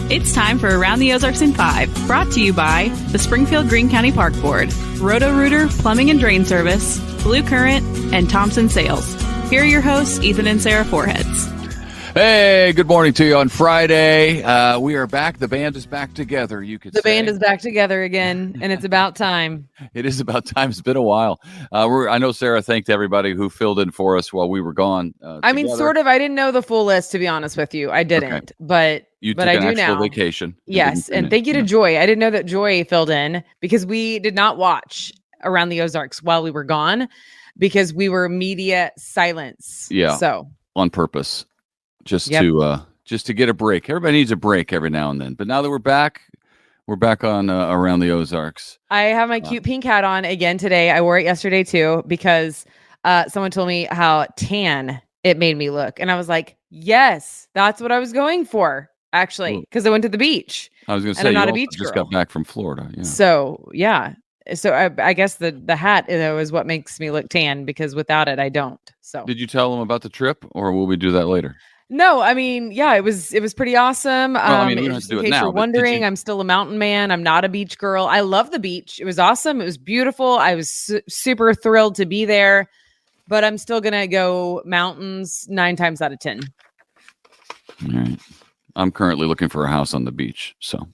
It's time for Around the Ozarks in 5, brought to you by the Springfield Greene County Park Board, Roto-Rooter Plumbing and Drain Service, Blue Current, and Thompson Sales. Here are your hosts, Ethan and Sarah Foreheads. Hey, good morning to you on Friday. We are back. The band is back together, you could say. The band is back together again, and it's about time. It is about time. It's been a while. I know Sarah thanked everybody who filled in for us while we were gone. I mean, sort of. I didn't know the full list, to be honest with you. I didn't, okay. but I do now. Vacation. Yes, and thank you to Joy. I didn't know that Joy filled in because we did not watch Around the Ozarks while we were gone because we were media silence. Yeah, so on purpose. Just to get a break. Everybody needs a break every now and then. But now that we're back on Around the Ozarks. I have my cute pink hat on again today. I wore it yesterday too because someone told me how tan it made me look, and I was like, "Yes, that's what I was going for." Actually, because I went to the beach. I was going to say, I'm not you a beach just girl. got back from Florida. Yeah. So yeah. So I guess the hat is what makes me look tan because without it, I don't. So did you tell them about the trip, or will we do that later? No, I mean, yeah, it was pretty awesome. Well, I mean, we don't have to do in it case now, you're wondering, I'm still a mountain man. I'm not a beach girl. I love the beach. It was awesome. It was beautiful. I was super thrilled to be there, but I'm still going to go mountains 9 times out of 10. All right. I'm currently looking for a house on the beach. So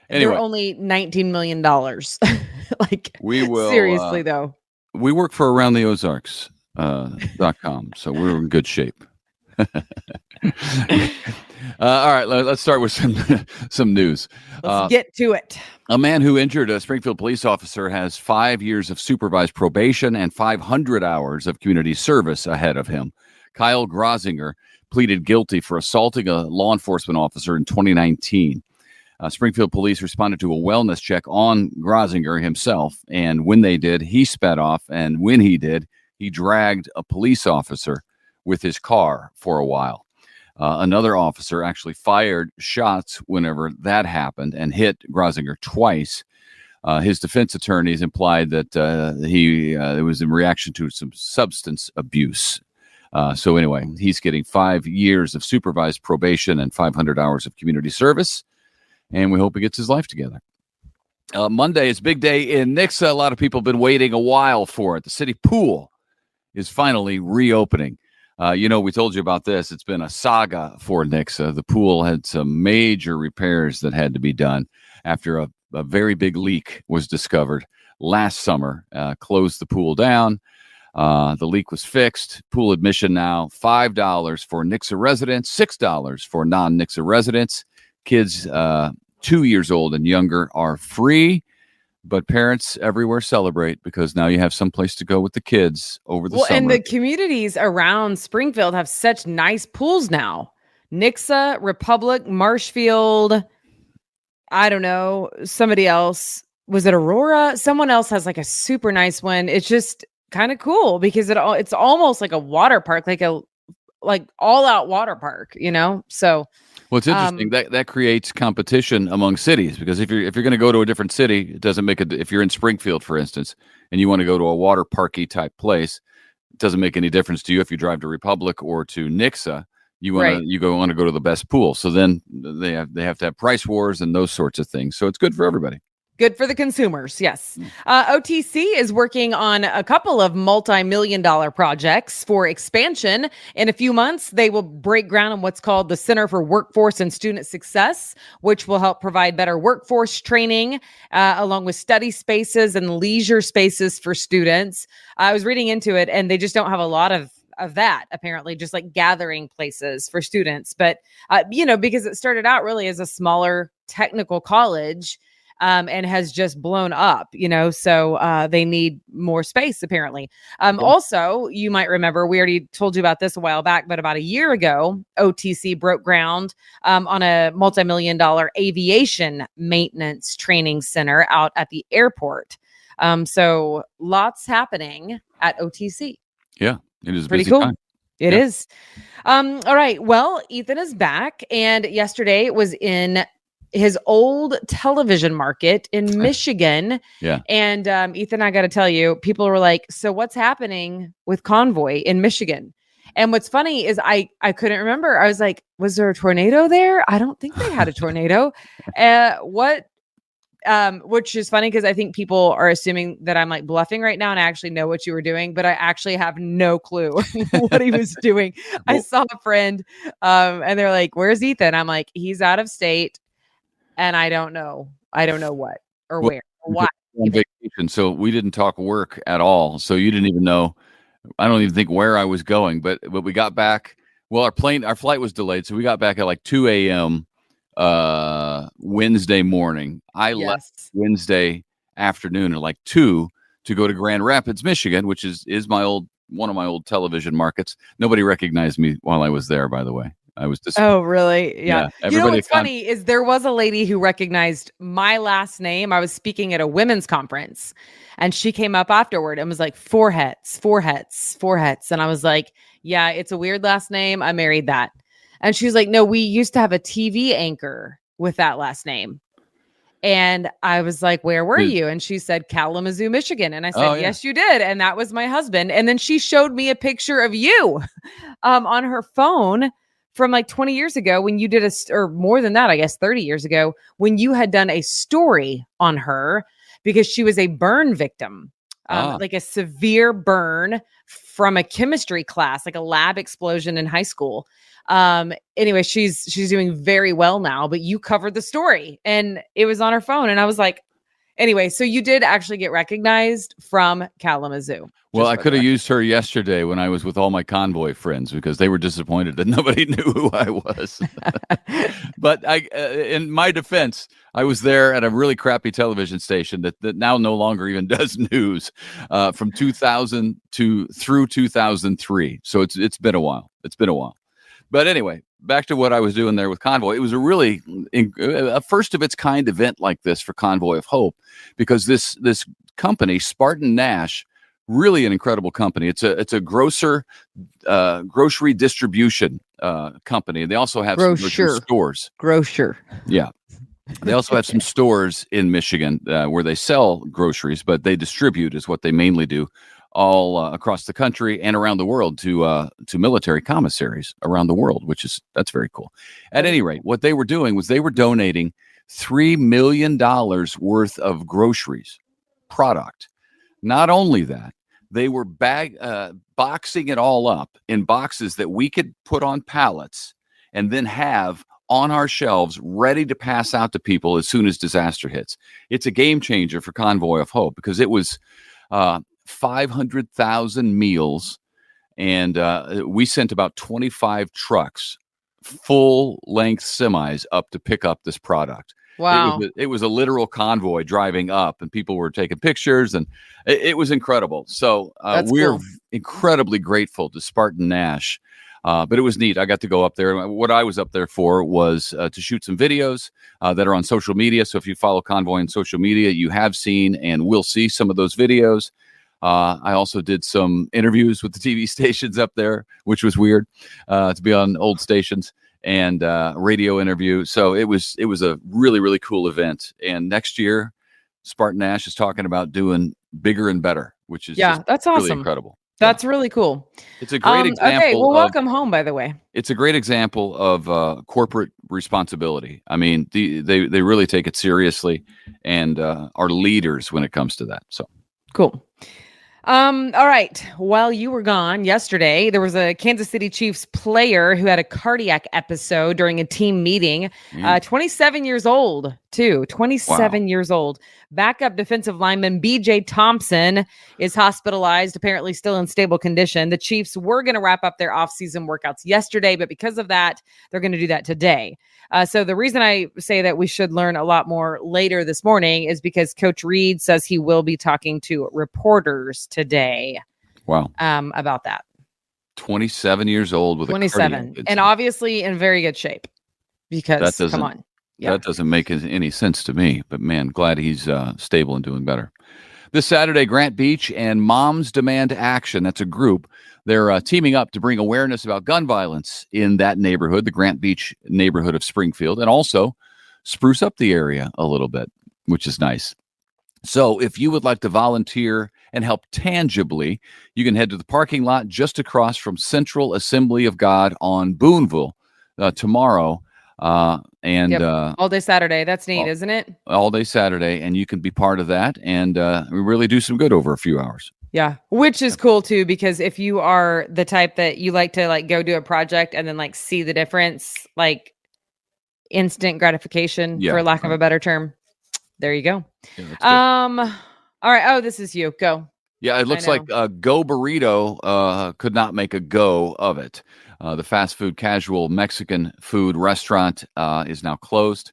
anyway, they're only $19 million. Like, we will seriously though. We work for Around the Ozarks .com, so we're in good shape. All right, let's start with some news. Let's get to it. A man who injured a Springfield police officer has 5 years of supervised probation and 500 hours of community service ahead of him. Kyle Grosinger pleaded guilty for assaulting a law enforcement officer in 2019. Springfield police responded to a wellness check on Grosinger himself, and when they did, he sped off, and when he did, he dragged a police officer with his car for a while. Another officer actually fired shots whenever that happened and hit Grosinger twice. His defense attorneys implied that it was in reaction to some substance abuse. So anyway, he's getting 5 years of supervised probation and 500 hours of community service, and we hope he gets his life together. Monday is big day in Nixa. A lot of people have been waiting a while for it. The city pool is finally reopening. We told you about this. It's been a saga for Nixa. The pool had some major repairs that had to be done after a very big leak was discovered last summer. Closed the pool down. The leak was fixed. Pool admission now $5 for Nixa residents, $6 for non-Nixa residents. Kids 2 years old and younger are free. But parents everywhere celebrate because now you have some place to go with the kids over the summer. And the communities around Springfield have such nice pools now. Nixa, Republic, Marshfield, I don't know, somebody else. Was it Aurora? Someone else has like a super nice one. It's just kind of cool because it's almost like a water park, like all out water park, So well, it's interesting that creates competition among cities because if you're going to go to a different city, it doesn't make if you're in Springfield, for instance, and you want to go to a water parky type place, it doesn't make any difference to you if you drive to Republic or to Nixa. You want to go to the best pool. So then they have to have price wars and those sorts of things. So it's good for everybody. Good for the consumers, yes. OTC is working on a couple of multi-million-dollar projects for expansion. In a few months, they will break ground on what's called the Center for Workforce and Student Success, which will help provide better workforce training, along with study spaces and leisure spaces for students. I was reading into it, and they just don't have a lot of that, apparently, just like gathering places for students. But, because it started out really as a smaller technical college, and has just blown up, so they need more space, apparently. Also, you might remember, we already told you about this a while back, but about a year ago, OTC broke ground on a multi-million-dollar aviation maintenance training center out at the airport. So lots happening at OTC. Yeah, it is pretty busy cool. Time. It is. All right. Well, Ethan is back, and yesterday was in his old television market in Michigan. Yeah. And Ethan, I got to tell you, people were like, so what's happening with Convoy in Michigan? And what's funny is I couldn't remember. I was like, was there a tornado there? I don't think they had a tornado. Which is funny because I think people are assuming that I'm like bluffing right now and I actually know what you were doing, but I actually have no clue what he was doing. I saw a friend and they're like, where's Ethan? I'm like, he's out of state and I don't know. I don't know what or where or why. On vacation, so we didn't talk work at all. So you didn't even know. I don't even think where I was going, but we got back. Well, our flight was delayed, so we got back at like 2 a.m. Wednesday morning. I left Wednesday afternoon at like 2 to go to Grand Rapids, Michigan, which is one of my old television markets. Nobody recognized me while I was there, by the way. I was just Oh, really? Yeah. You know what's funny is there was a lady who recognized my last name. I was speaking at a women's conference and she came up afterward and was like, foreheads. And I was like, yeah, it's a weird last name. I married that. And she was like, no, we used to have a TV anchor with that last name. And I was like, where were you? And she said, Kalamazoo, Michigan. And I said, yes, you did. And that was my husband. And then she showed me a picture of you on her phone from like 20 years ago when you did or more than that, I guess 30 years ago, when you had done a story on her because she was a burn victim, like a severe burn from a chemistry class, like a lab explosion in high school. Anyway, she's doing very well now, but you covered the story and it was on her phone. And I was like, anyway, so you did actually get recognized from Kalamazoo. Well, I could have used her yesterday when I was with all my Convoy friends because they were disappointed that nobody knew who I was. But in my defense, I was there at a really crappy television station that now no longer even does news from 2000 through 2003. So it's been a while. But anyway, back to what I was doing there with Convoy. It was a first of its kind event like this for Convoy of Hope because this company, Spartan Nash, really an incredible company. It's a grocery distribution company. They also have some stores. Grocer. Yeah. They also have some stores in Michigan where they sell groceries, but they distribute is what they mainly do all across the country and around the world to military commissaries around the world, that's very cool. At any rate, what they were doing was they were donating $3 million worth of groceries product. Not only that, they were boxing it all up in boxes that we could put on pallets and then have on our shelves ready to pass out to people as soon as disaster hits. It's a game changer for Convoy of Hope because it was 500,000 meals, and we sent about 25 trucks, full-length semis up to pick up this product. Wow. It was a literal convoy driving up and people were taking pictures and it was incredible. So we're incredibly grateful to Spartan Nash. But it was neat. I got to go up there. What I was up there for was to shoot some videos that are on social media. So if you follow Convoy on social media, you have seen and will see some of those videos. I also did some interviews with the TV stations up there, which was weird to be on old stations. And radio interview. So it was a really, really cool event. And next year, Spartan Nash is talking about doing bigger and better, which is that's awesome. Really incredible. That's really cool. It's a great example. Okay, well, welcome home, by the way. It's a great example of corporate responsibility. I mean, they really take it seriously and are leaders when it comes to that. So cool. All right. While you were gone yesterday, there was a Kansas City Chiefs player who had a cardiac episode during a team meeting. 27 years old, too. 27 years old. Backup defensive lineman B.J. Thompson is hospitalized, apparently still in stable condition. The Chiefs were going to wrap up their offseason workouts yesterday, but because of that, they're going to do that today. So the reason I say that we should learn a lot more later this morning is because Coach Reed says he will be talking to reporters today. Wow. About that. 27 years old with 27 and obviously in very good shape because come on. Yeah. That doesn't make any sense to me, but man, glad he's stable and doing better. This Saturday, Grant Beach and Moms Demand Action, that's a group. They're teaming up to bring awareness about gun violence in that neighborhood, the Grant Beach neighborhood of Springfield, and also spruce up the area a little bit, which is nice. So if you would like to volunteer and help tangibly, you can head to the parking lot just across from Central Assembly of God on Boonville tomorrow. All day Saturday. That's neat, all, isn't it? all day Saturday, and you can be part of that. And we really do some good over a few hours. Yeah, which is cool too, because if you are the type that you like to like go do a project and then like see the difference, like instant gratification, for lack of a better term. There you go. Yeah, all right. Oh, this is you. Go. Yeah, it looks like Go Burrito could not make a go of it. The fast food casual Mexican food restaurant is now closed.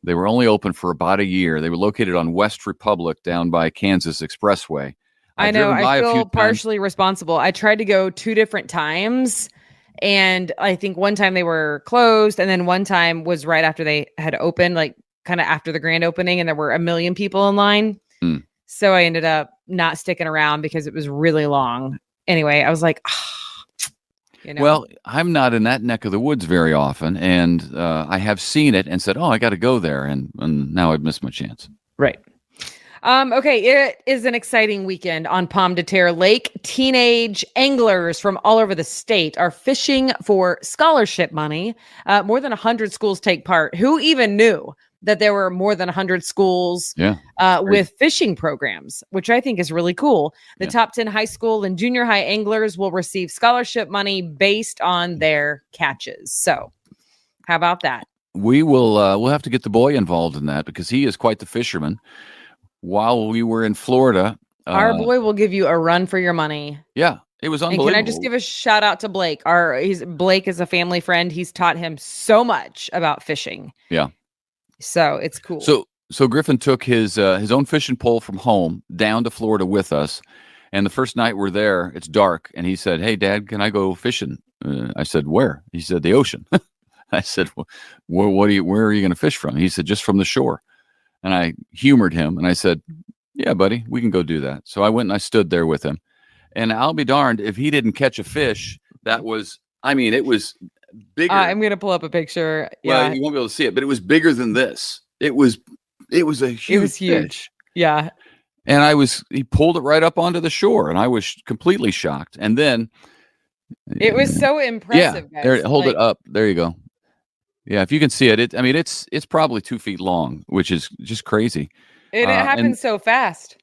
They were only open for about a year. They were located on West Republic down by Kansas Expressway. I know. I feel partially responsible. I tried to go 2 different times, and I think one time they were closed, and then one time was right after they had opened, like kind of after the grand opening, and there were 1 million people in line. So I ended up not sticking around because it was really long. Anyway, I was like, Well, I'm not in that neck of the woods very often, and I have seen it and said, I got to go there, and now I've missed my chance. Right. Okay, it is an exciting weekend on Pomme de Terre Lake. Teenage anglers from all over the state are fishing for scholarship money. More than 100 schools take part. Who even knew that there were more than 100 schools with fishing programs, which I think is really cool. The top 10 high school and junior high anglers will receive scholarship money based on their catches. So how about that? We'll have to get the boy involved in that because he is quite the fisherman. While we were in Florida, our boy will give you a run for your money. Yeah, it was unbelievable. And can I just give a shout out to Blake? Blake is a family friend. He's taught him so much about fishing. Yeah. So it's cool. So Griffin took his own fishing pole from home down to Florida with us. And the first night we're there, it's dark. And he said, "Hey, Dad, can I go fishing?" I said, "Where?" He said, "The ocean." I said, where are you going to fish from?" He said, "Just from the shore." And I humored him and I said, "Yeah, buddy, we can go do that." So I went and I stood there with him. And I'll be darned if he didn't catch a fish that was, it was bigger. I'm going to pull up a picture. Well, you won't be able to see it, but it was bigger than this. It was a huge fish. Yeah. And he pulled it right up onto the shore and I was completely shocked. And then it was so impressive. Yeah, guys. Hold it up. There you go. Yeah, if you can see it, it's probably 2 feet long, which is just crazy. It happened so fast.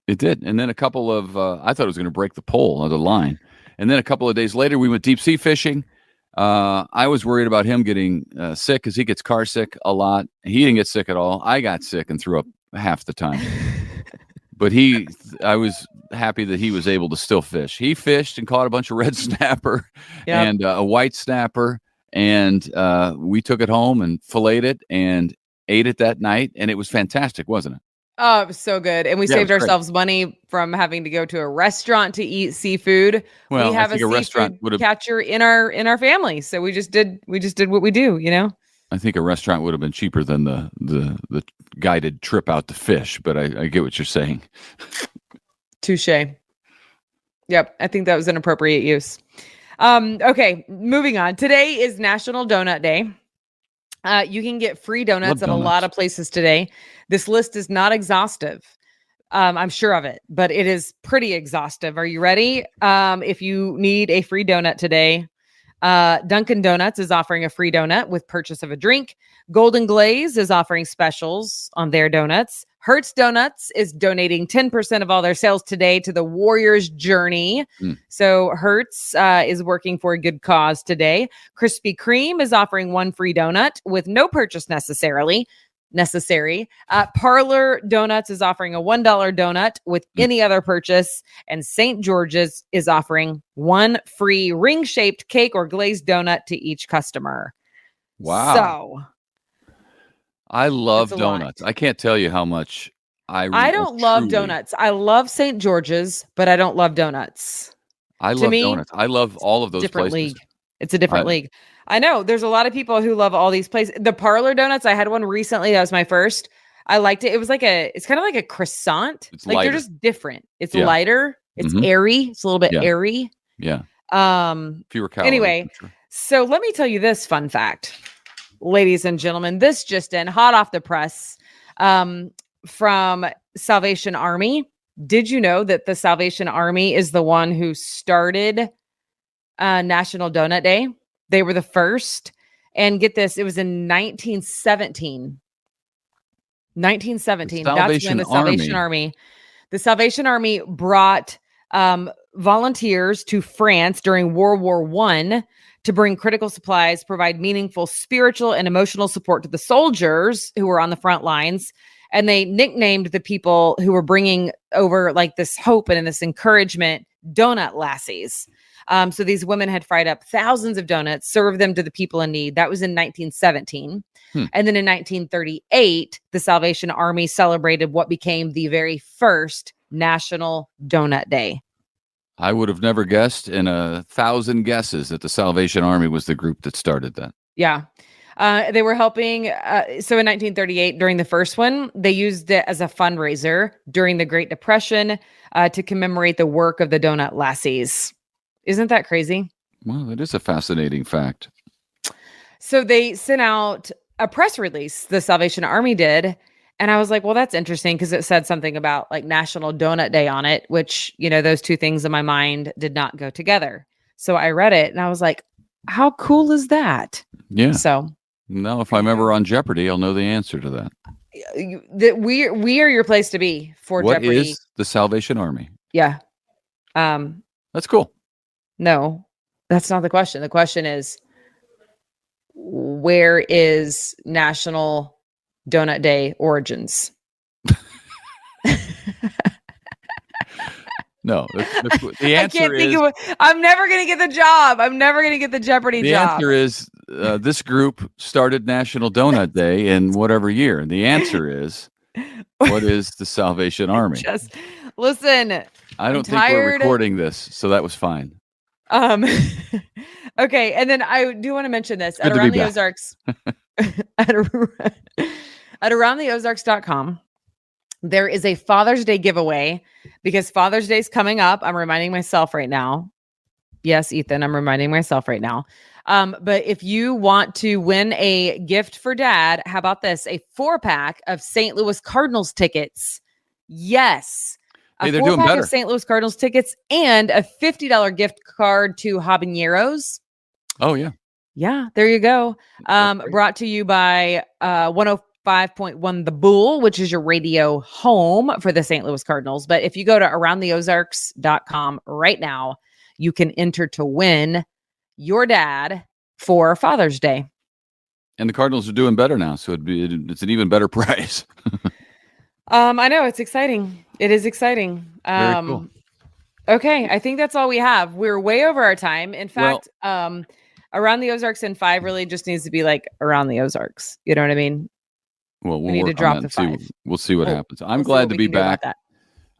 It did. And then a couple of, I thought it was going to break the pole of the line. And then a couple of days later, we went deep sea fishing. I was worried about him getting sick because he gets car sick a lot. He didn't get sick at all. I got sick and threw up half the time. But I was happy that he was able to still fish. He fished and caught a bunch of red snapper and a white snapper. And we took it home and filleted it and ate it that night. And it was fantastic, wasn't it? Oh, it was so good. And we saved ourselves money from having to go to a restaurant to eat seafood. Well, we have a restaurant catcher in our family. So we just did what we do, I think a restaurant would have been cheaper than the guided trip out to fish, but I get what you're saying. Touche. Yep. I think that was an appropriate use. Okay, moving on. Today is National Donut Day. You can get free donuts at a lot of places today. This list is not exhaustive. I'm sure of it, but it is pretty exhaustive. Are you ready? If you need a free donut today, Dunkin' Donuts is offering a free donut with purchase of a drink. Golden Glaze is offering specials on their donuts. Hertz Donuts is donating 10% of all their sales today to the Warriors Journey. So Hertz is working for a good cause today. Krispy Kreme is offering 1 free donut with no purchase necessary. Parlor Donuts is offering a $1 donut with any other purchase. And St. George's is offering 1 free ring-shaped cake or glazed donut to each customer. Wow. So I love donuts. I can't tell you how much I don't love donuts. I love St. George's, but I don't love donuts. I love donuts. I love all of those different places. League. It's a different league. I know there's a lot of people who love all these places. The Parlor Donuts, I had one recently. That was my first. I liked it. It was it's kind of like a croissant. It's like lighter. They're just different. It's lighter. It's airy. It's a little bit airy. Yeah. Fewer calories. Anyway, so let me tell you this fun fact, ladies and gentlemen. This just in, hot off the press, from Salvation Army. Did you know that the Salvation Army is the one who started National Donut Day? They were the first. And get this, it was in 1917. 1917. That's when the Salvation Army. The Salvation Army brought volunteers to France during World War I to bring critical supplies, provide meaningful spiritual and emotional support to the soldiers who were on the front lines. And they nicknamed the people who were bringing over like this hope and this encouragement donut lassies. So these women had fried up thousands of donuts, served them to the people in need. That was in 1917. And then in 1938, the Salvation Army celebrated what became the very first National Donut Day. I would have never guessed in 1,000 guesses that the Salvation Army was the group that started that. Yeah. They were helping. So in 1938, during the first one, they used it as a fundraiser during the Great Depression to commemorate the work of the donut lassies. Isn't that crazy? Well, that is a fascinating fact. So they sent out a press release, the Salvation Army did. And I was like, well, that's interesting because it said something about like National Donut Day on it, which, you know, those two things in my mind did not go together. So I read it and I was like, how cool is that? Yeah. So now if I'm ever on Jeopardy, I'll know the answer to that. We are your place to be for Jeopardy. What is the Salvation Army? Yeah. That's cool. No, that's not the question. The question is, where is National Donut Day origins? No, the answer is... I'm never going to get the job. I'm never going to get the Jeopardy job. The answer is this group started National Donut Day in whatever year. And the answer is, what is the Salvation Army? Just listen. I don't think we're recording this, so that was fine. Okay, and then I do want to mention this at Around the Ozarks at aroundtheozarks.com. There is a Father's Day giveaway because Father's Day is coming up. I'm reminding myself right now. Yes, Ethan, I'm reminding myself right now. But if you want to win a gift for dad, how about this? A 4-pack of St. Louis Cardinals tickets. Yes. Hey, they're doing better. Of St. Louis Cardinals tickets and a $50 gift card to Habaneros. Oh, yeah. Yeah, there you go. Brought to you by 105.1 The Bull, which is your radio home for the St. Louis Cardinals. But if you go to aroundtheozarks.com right now, you can enter to win your dad for Father's Day. And the Cardinals are doing better now, so it's an even better price. I know, it's exciting. It is exciting. Very cool. Okay, I think that's all we have. We're way over our time. In fact, Around the Ozarks in 5 really just needs to be like Around the Ozarks. You know what I mean? Well, we need to drop the 5. We'll see what happens. I'm glad to be back.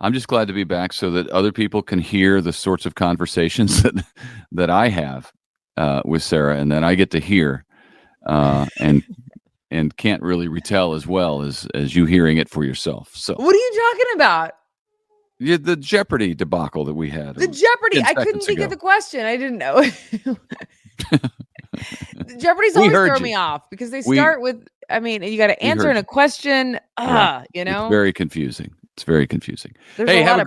I'm just glad to be back so that other people can hear the sorts of conversations that I have with Sarah, and then I get to hear and can't really retell as well as you hearing it for yourself. So what are you talking about? Yeah, the Jeopardy debacle that we had. The Jeopardy. I couldn't think of the question. I didn't know. Jeopardy's always throw me off because they start with, I mean, you got to answer in a question. You know, it's very confusing. It's very confusing. There's hey, have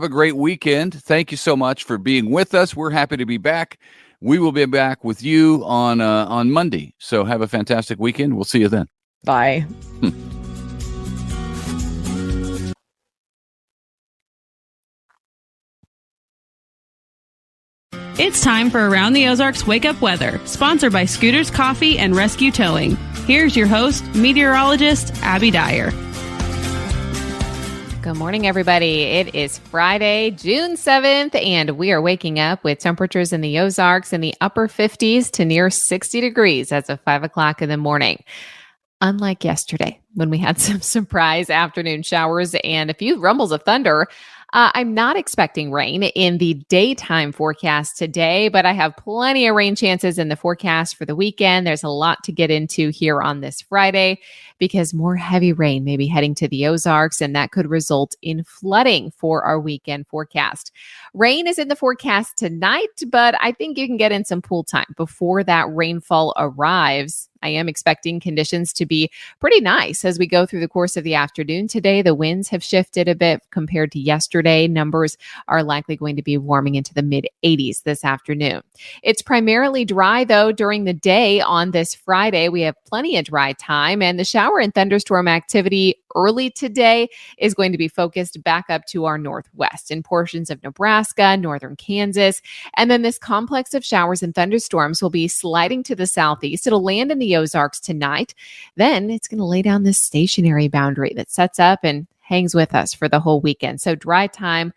a great weekend. Thank you so much for being with us. We're happy to be back. We will be back with you on Monday. So have a fantastic weekend. We'll see you then. Bye. It's time for Around the Ozarks Wake Up Weather, sponsored by Scooters Coffee and Rescue Towing. Here's your host, meteorologist Abby Dyer. Good morning, everybody. It is Friday, June 7th, and we are waking up with temperatures in the Ozarks in the upper 50s to near 60 degrees as of 5 o'clock in the morning. Unlike yesterday, when we had some surprise afternoon showers and a few rumbles of thunder, I'm not expecting rain in the daytime forecast today, but I have plenty of rain chances in the forecast for the weekend. There's a lot to get into here on this Friday. because more heavy rain may be heading to the Ozarks, and that could result in flooding for our weekend forecast. Rain is in the forecast tonight, but I think you can get in some pool time before that rainfall arrives. I am expecting conditions to be pretty nice as we go through the course of the afternoon today. The winds have shifted a bit compared to yesterday. Numbers are likely going to be warming into the mid 80s this afternoon. It's primarily dry, though, during the day on this Friday. We have plenty of dry time, and the shower and thunderstorm activity early today is going to be focused back up to our northwest in portions of Nebraska, northern Kansas, and then this complex of showers and thunderstorms will be sliding to the southeast. It'll land in the Ozarks tonight. Then it's going to lay down this stationary boundary that sets up and hangs with us for the whole weekend. So dry time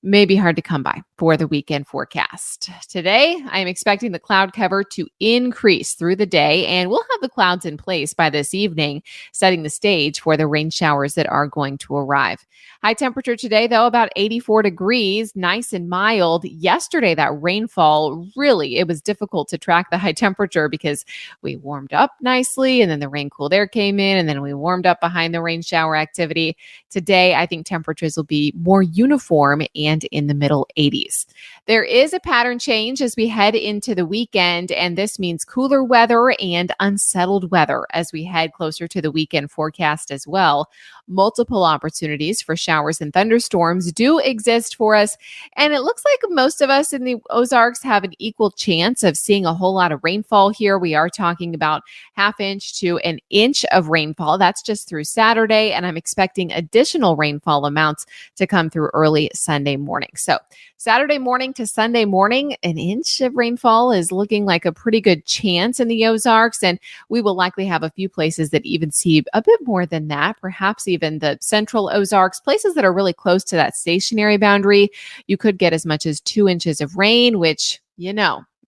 may be hard to come by for the weekend forecast. Today, I am expecting the cloud cover to increase through the day, and we'll have the clouds in place by this evening, setting the stage for the rain showers that are going to arrive. High temperature today, though, about 84 degrees, nice and mild. Yesterday, that rainfall, really, it was difficult to track the high temperature because we warmed up nicely, and then the rain cool air came in, and then we warmed up behind the rain shower activity. Today, I think temperatures will be more uniform and in the middle 80s. There is a pattern change as we head into the weekend, and this means cooler weather and unsettled weather as we head closer to the weekend forecast as well. Multiple opportunities for showers and thunderstorms do exist for us, and it looks like most of us in the Ozarks have an equal chance of seeing a whole lot of rainfall here. We are talking about half inch to an inch of rainfall. That's just through Saturday, and I'm expecting additional rainfall amounts to come through early Sunday morning. So Saturday morning to Sunday morning, an inch of rainfall is looking like a pretty good chance in the Ozarks, and we will likely have a few places that even see a bit more than that, perhaps even the central Ozarks, places that are really close to that stationary boundary. You could get as much as 2 inches of rain, which,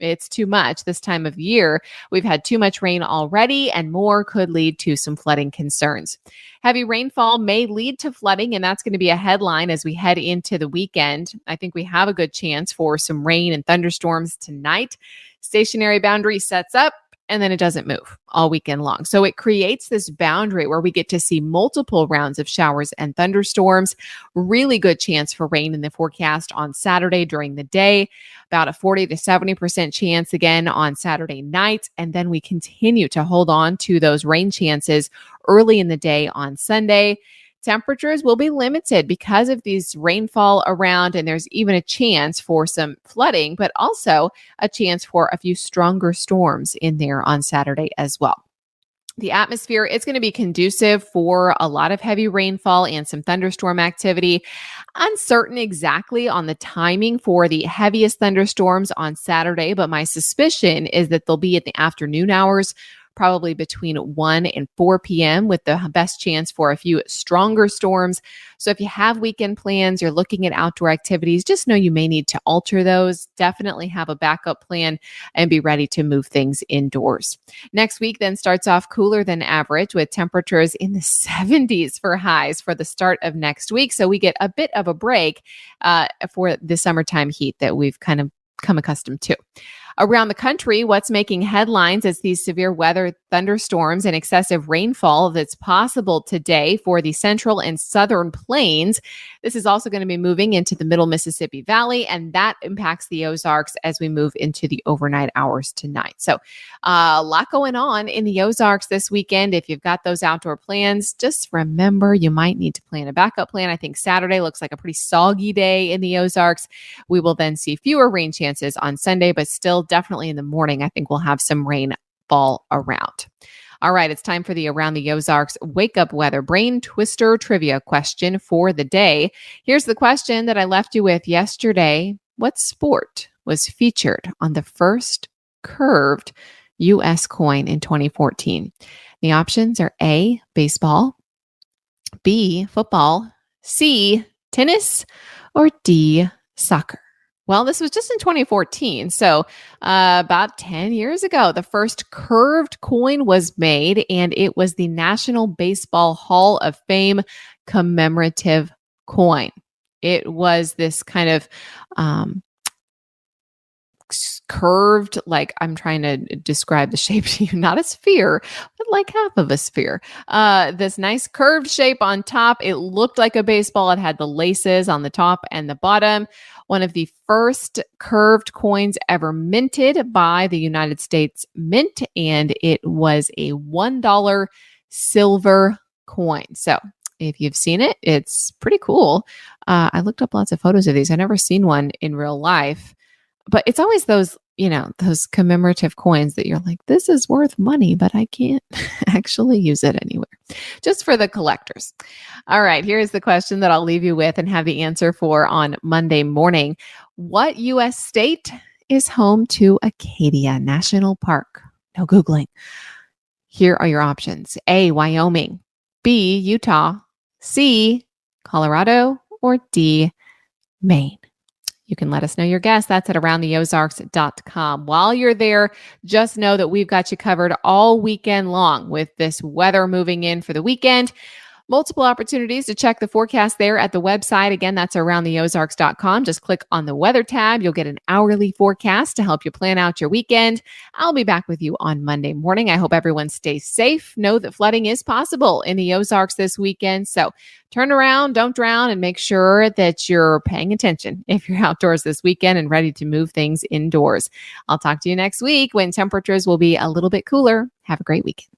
it's too much this time of year. We've had too much rain already, and more could lead to some flooding concerns. Heavy rainfall may lead to flooding, and that's going to be a headline as we head into the weekend. I think we have a good chance for some rain and thunderstorms tonight. Stationary boundary sets up, and then it doesn't move all weekend long. So it creates this boundary where we get to see multiple rounds of showers and thunderstorms. Really good chance for rain in the forecast on Saturday during the day, about a 40 to 70% chance again on Saturday night. And then we continue to hold on to those rain chances early in the day on Sunday. Temperatures will be limited because of these rainfall around, and there's even a chance for some flooding, but also a chance for a few stronger storms in there on Saturday as well. The atmosphere, it's going to be conducive for a lot of heavy rainfall and some thunderstorm activity. Uncertain exactly on the timing for the heaviest thunderstorms on Saturday, but my suspicion is that they'll be at the afternoon hours, probably between 1 and 4 p.m. with the best chance for a few stronger storms. So if you have weekend plans, you're looking at outdoor activities, just know you may need to alter those. Definitely have a backup plan and be ready to move things indoors. Next week then starts off cooler than average with temperatures in the 70s for highs for the start of next week. So we get a bit of a break for the summertime heat that we've kind of come accustomed to. Around the country, what's making headlines is these severe weather, thunderstorms, and excessive rainfall that's possible today for the central and southern plains. This is also going to be moving into the middle Mississippi Valley, and that impacts the Ozarks as we move into the overnight hours tonight. So a lot going on in the Ozarks this weekend. If you've got those outdoor plans, just remember you might need to plan a backup plan. I think Saturday looks like a pretty soggy day in the Ozarks. We will then see fewer rain chances on Sunday, but still definitely in the morning, I think we'll have some rain fall around. All right, it's time for the Around the Ozarks Wake Up Weather Brain Twister Trivia question for the day. Here's the question that I left you with yesterday. What sport was featured on the first curved U.S. coin in 2014? The options are A, baseball, B, football, C, tennis, or D, soccer. Well, this was just in 2014, so about 10 years ago, the first curved coin was made, and it was the National Baseball Hall of Fame commemorative coin. It was this kind of curved, like I'm trying to describe the shape to you, not a sphere, but like half of a sphere. This nice curved shape on top. It looked like a baseball. It had the laces on the top and the bottom. One of the first curved coins ever minted by the United States Mint, and it was a $1 silver coin. So if you've seen it, it's pretty cool. I looked up lots of photos of these. I've never seen one in real life, but it's always those, those commemorative coins that you're like, this is worth money, but I can't actually use it anywhere. Just for the collectors. All right, here's the question that I'll leave you with and have the answer for on Monday morning. What U.S. state is home to Acadia National Park? No Googling. Here are your options. A, Wyoming. B, Utah. C, Colorado. Or D, Maine. You can let us know your guess. That's at aroundtheozarks.com. While you're there, just know that we've got you covered all weekend long with this weather moving in for the weekend. Multiple opportunities to check the forecast there at the website. Again, that's aroundtheozarks.com. Just click on the weather tab. You'll get an hourly forecast to help you plan out your weekend. I'll be back with you on Monday morning. I hope everyone stays safe. Know that flooding is possible in the Ozarks this weekend. So turn around, don't drown, and make sure that you're paying attention if you're outdoors this weekend and ready to move things indoors. I'll talk to you next week when temperatures will be a little bit cooler. Have a great weekend.